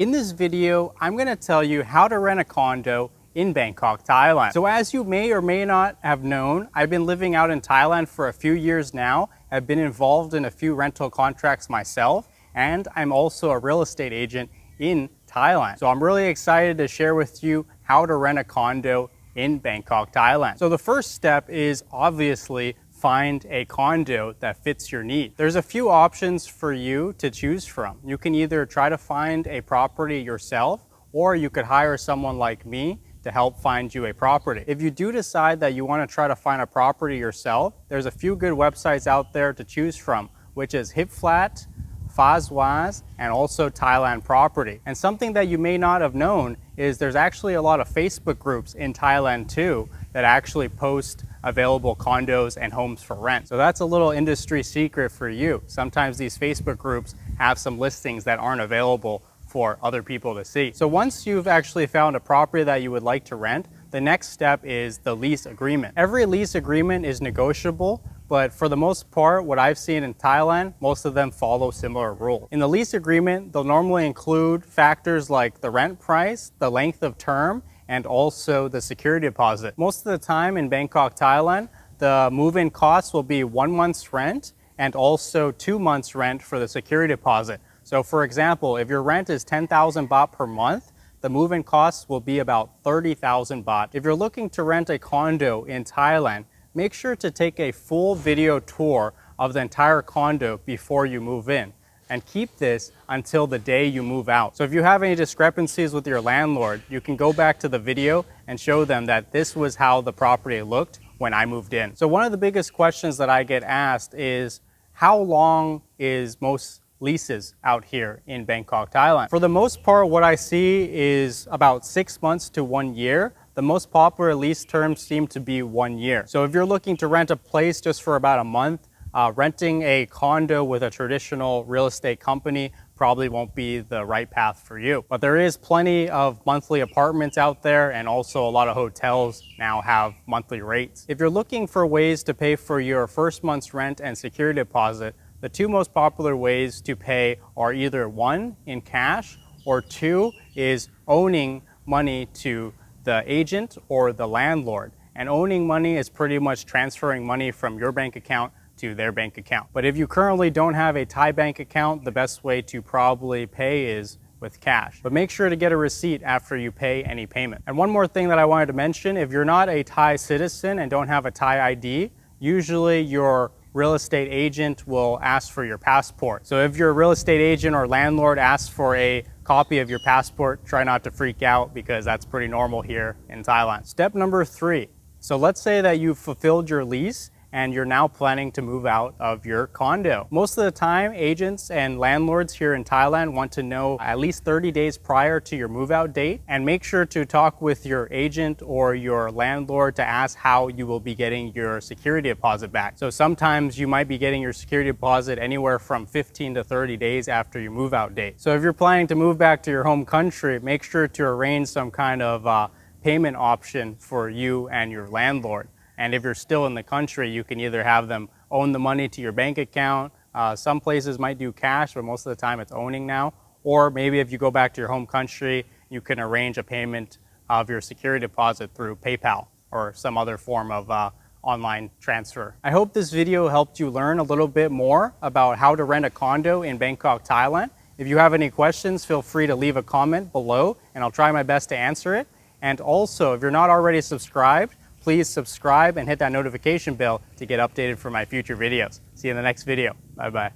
In this video, I'm going to tell you how to rent a condo in Bangkok, Thailand. So as you may or may not have known, I've been living out in Thailand for a few years now. I've been involved in a few rental contracts myself, and I'm also a real estate agent in Thailand. So I'm really excited to share with you how to rent a condo in Bangkok, Thailand. So the first step is obviously find a condo that fits your need. There's a few options for you to choose from. You can either try to find a property yourself, or you could hire someone like me to help find you a property. If you do decide that you want to try to find a property yourself, there's a few good websites out there to choose from, which is HipFlat, Fazwaz, and also Thailand Property. And something that you may not have known is there's actually a lot of Facebook groups in Thailand too that actually post available condos and homes for rent. So that's a little industry secret for you. Sometimes these Facebook groups have some listings that aren't available for other people to see. So once you've actually found a property that you would like to rent, the next step is the lease agreement. Every lease agreement is negotiable, but for the most part, what I've seen in Thailand, most of them follow similar rules. In the lease agreement, they'll normally include factors like the rent price, the length of term, and also the security deposit. Most of the time in Bangkok, Thailand, the move-in costs will be 1 month's rent and also 2 months' rent for the security deposit. So for example, if your rent is 10,000 baht per month, the move-in costs will be about 30,000 baht. If you're looking to rent a condo in Thailand, make sure to take a full video tour of the entire condo before you move in, and keep this until the day you move out. So if you have any discrepancies with your landlord, you can go back to the video and show them that this was how the property looked when I moved in. So one of the biggest questions that I get asked is, how long is most leases out here in Bangkok, Thailand? For the most part, what I see is about 6 months to 1 year. The most popular lease terms seem to be 1 year. So if you're looking to rent a place just for about a month, renting a condo with a traditional real estate company probably won't be the right path for you. But there is plenty of monthly apartments out there, and also a lot of hotels now have monthly rates. If you're looking for ways to pay for your first month's rent and security deposit, the two most popular ways to pay are either 1, in cash, or 2 is owing money to the agent or the landlord. And owning money is pretty much transferring money from your bank account to their bank account. But if you currently don't have a Thai bank account, the best way to probably pay is with cash. But make sure to get a receipt after you pay any payment. And one more thing that I wanted to mention, if you're not a Thai citizen and don't have a Thai ID, usually your real estate agent will ask for your passport. So if your real estate agent or landlord asks for a copy of your passport, try not to freak out, because that's pretty normal here in Thailand. Step number 3. So let's say that you've fulfilled your lease and you're now planning to move out of your condo. Most of the time, agents and landlords here in Thailand want to know at least 30 days prior to your move out date, and make sure to talk with your agent or your landlord to ask how you will be getting your security deposit back. So sometimes you might be getting your security deposit anywhere from 15 to 30 days after your move out date. So if you're planning to move back to your home country, make sure to arrange some kind of payment option for you and your landlord. And if you're still in the country, you can either have them own the money to your bank account. Some places might do cash, but most of the time it's owning now. Or maybe if you go back to your home country, you can arrange a payment of your security deposit through PayPal or some other form of online transfer. I hope this video helped you learn a little bit more about how to rent a condo in Bangkok, Thailand. If you have any questions, feel free to leave a comment below, and I'll try my best to answer it. And also, if you're not already subscribed, please subscribe and hit that notification bell to get updated for my future videos. See you in the next video. Bye-bye.